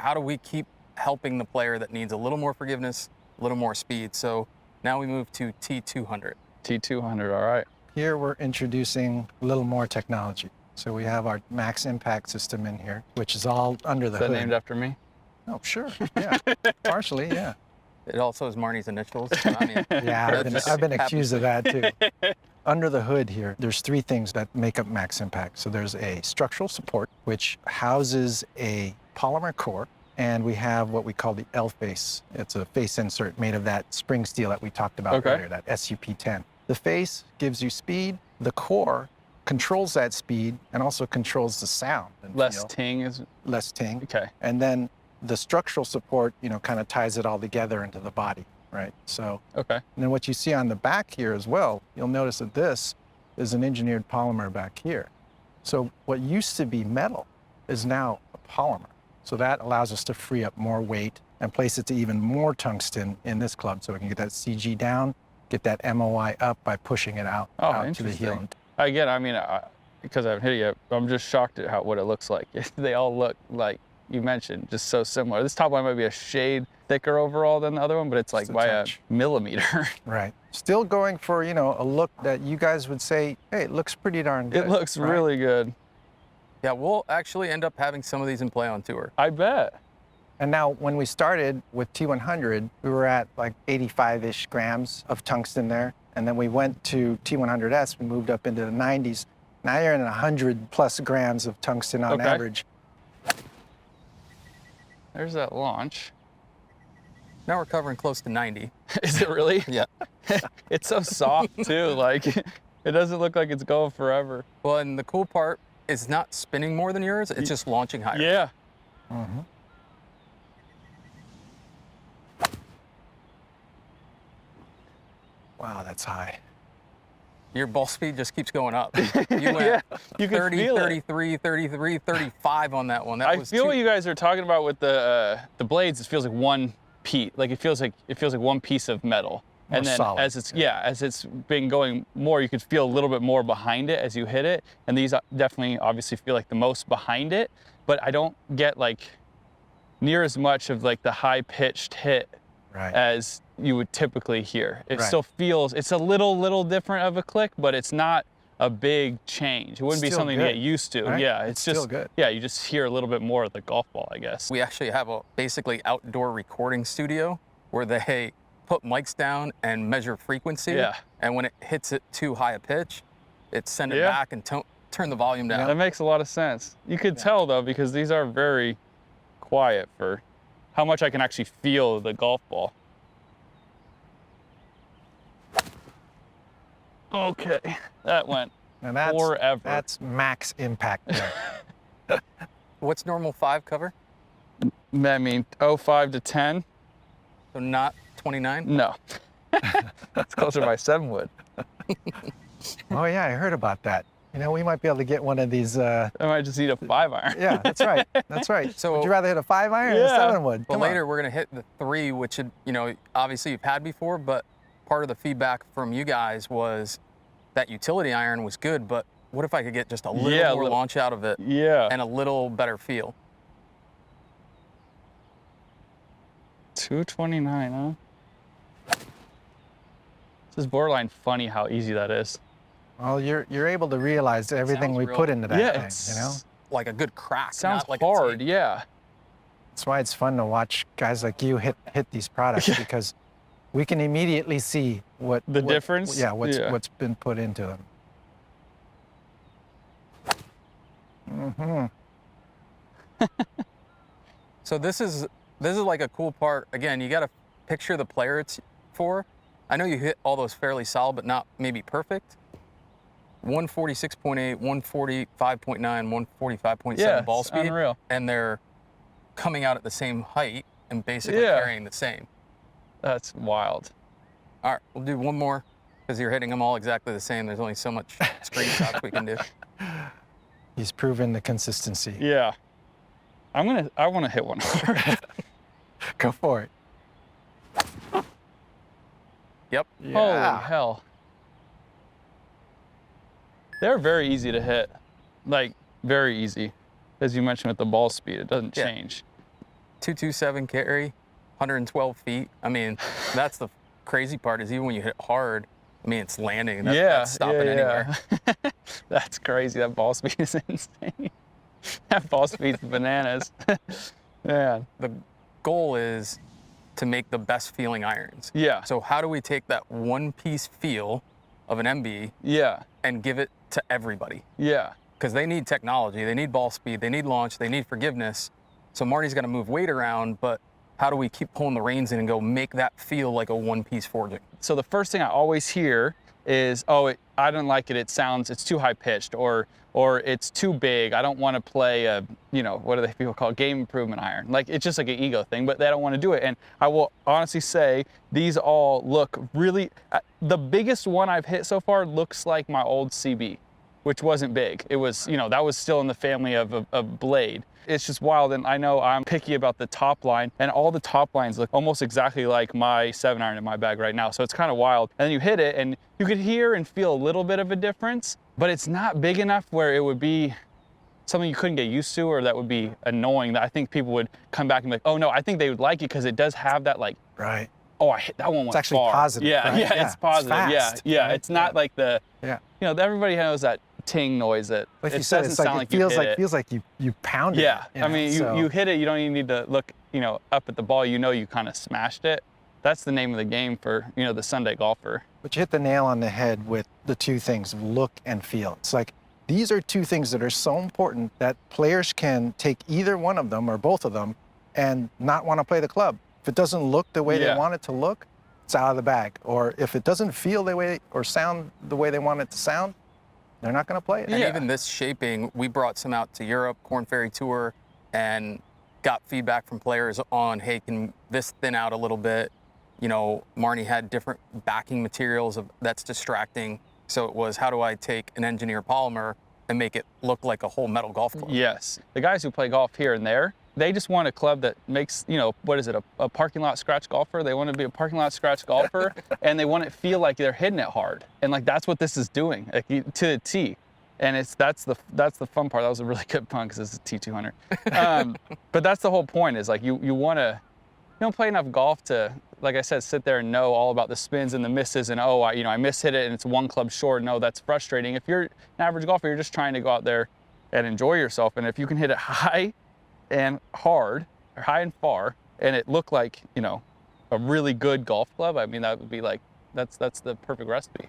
how do we keep helping the player that needs a little more forgiveness, a little more speed? So now we move to T200. T200, all right. Here we're introducing a little more technology. So we have our Max Impact system in here, which is all under the Is that hood. named after me? Oh, sure. Yeah. Partially, yeah. It also has Marnie's initials. I mean, Yeah, I've been accused of that too. to. Under the hood here, there's three things that make up Max Impact. So there's a structural support, which houses a polymer core, and we have what we call the L-face. It's a face insert made of that spring steel that we talked about earlier, that SUP10. The face gives you speed. The core controls that speed and also controls the sound and Less feel. ting is. Less ting. Okay. And then the structural support, kind of ties it all together into the body, right? So, Okay. and then what you see on the back here as well, you'll notice that this is an engineered polymer back here. So what used to be metal is now a polymer. So that allows us to free up more weight and place it to even more tungsten in this club, so we can get that CG down, get that MOI up by pushing it out to the heel. Again, I mean, because I haven't hit it yet, I'm just shocked at what it looks like. They all look like you mentioned, just so similar. This top line might be a shade thicker overall than the other one, but it's like by a millimeter. Right. Still going for, a look that you guys would say, hey, it looks pretty darn good. It looks really good. Yeah, we'll actually end up having some of these in play on tour. I bet. And now when we started with T100, we were at like 85-ish grams of tungsten there. And then we went to T100S, we moved up into the 90s. Now you're in 100+ grams of tungsten on average. There's that launch. Now we're covering close to 90. Is it really? Yeah. It's so soft too, like it doesn't look like it's going forever. Well, and the cool part is not spinning more than yours, it's just launching higher. Yeah. Mm-hmm. Wow, that's high. Your ball speed just keeps going up. You went you can 30, feel 33, 33, 35 on that one. That I was feel what you guys are talking about with the blades. It feels like one piece. Like it feels like one piece of metal. More and then solid. as it's been going more, you could feel a little bit more behind it as you hit it. And these definitely obviously feel like the most behind it, but I don't get like near as much of like the high pitched hit as you would typically hear. It still feels, it's a little different of a click, but it's not a big change. It wouldn't be something to get used to. Right? Yeah, it's just still good. Yeah, you just hear a little bit more of the golf ball, I guess. We actually have a basically outdoor recording studio where they put mics down and measure frequency. Yeah. And when it hits it too high a pitch, it send it back and turn the volume down. That makes a lot of sense. You could tell though, because these are very quiet for how much I can actually feel the golf ball. Okay, that went forever. That's Max Impact there. What's normal 5 cover? I mean, 05 to 10. So not 29? No. That's closer to my 7 wood. Oh yeah, I heard about that. We might be able to get one of these. I might just need a 5 iron. Yeah, that's right. That's right. So would you rather hit a 5 iron or a 7 wood? Well, later we're going to hit the 3, which, obviously you've had before, but part of the feedback from you guys was that utility iron was good, but what if I could get just a little more launch out of it and a little better feel? 229, huh? This is borderline funny how easy that is. Well, you're able to realize everything we put into that thing, Like a good crack. Sounds not like hard, yeah. That's why it's fun to watch guys like you hit these products because we can immediately see what difference. Yeah, what's been put into them. Mm-hmm. So this is like a cool part. Again, you got to picture the player it's for. I know you hit all those fairly solid, but not maybe perfect. 146.8, 145.9, 145.7 ball speed. Unreal. And they're coming out at the same height and basically carrying the same. That's wild. All right, we'll do one more because you're hitting them all exactly the same. There's only so much screenshots we can do. He's proven the consistency. Yeah. I want to hit one. Go for it. Yep. Yeah. Holy hell. They're very easy to hit. Like, very easy. As you mentioned with the ball speed, it doesn't change. 227 carry, 112 feet. I mean, that's the crazy part is even when you hit hard, I mean, it's landing. That's stopping anywhere. That's crazy. That ball speed is insane. That ball speed's bananas. Man. The goal is to make the best feeling irons. Yeah. So how do we take that one-piece feel of an MB and give it to everybody? Yeah. Because they need technology, they need ball speed, they need launch, they need forgiveness. So Marty's got to move weight around, but how do we keep pulling the reins in and go make that feel like a one-piece forging? So the first thing I always hear is, oh, I don't like it. It's too high pitched, or it's too big. I don't want to play a, what do they people call it? Game improvement iron. Like, it's just like an ego thing, but they don't want to do it. And I will honestly say these all look really, the biggest one I've hit so far looks like my old CB, which wasn't big. It was, that was still in the family of a blade. It's just wild, and I know I'm picky about the top line, and all the top lines look almost exactly like my 7-iron in my bag right now, so it's kind of wild. And then you hit it, and you could hear and feel a little bit of a difference, but it's not big enough where it would be something you couldn't get used to, or that would be annoying, that I think people would come back and be like, oh no, I think they would like it because it does have that, like, right. Oh, I hit that one. It's actually far. positive. Yeah, right? yeah, it's positive. It's fast, yeah. Right? It's not like the, everybody knows that ting noise that like it you said, doesn't it's like, sound it feels like you pounded it. Yeah, I mean, you hit it, you don't even need to look, up at the ball. You kind of smashed it. That's the name of the game for, the Sunday golfer. But you hit the nail on the head with the two things, look and feel. It's like, these are two things that are so important that players can take either one of them or both of them and not want to play the club. If it doesn't look the way they want it to look, it's out of the bag. Or if it doesn't feel the way or sound the way they want it to sound, they're not going to play it. And even this shaping, we brought some out to Europe, Corn Ferry Tour, and got feedback from players on, hey, can this thin out a little bit? Marnie had different backing materials that's distracting. So it was, how do I take an engineered polymer and make it look like a whole metal golf club? Yes. The guys who play golf here and there, they just want a club that makes, what is it, a parking lot scratch golfer? They want to be a parking lot scratch golfer, and they want it feel like they're hitting it hard. And like, that's what this is doing, like, to the tee. And that's the fun part. That was a really good pun because it's a T200. But that's the whole point, is like, you want to, you don't play enough golf to, like I said, sit there and know all about the spins and the misses and, oh, I mishit it and it's one club short. No, that's frustrating. If you're an average golfer, you're just trying to go out there and enjoy yourself. And if you can hit it high and hard, or high and far, and it look like, a really good golf club, I mean, that would be like, that's the perfect recipe.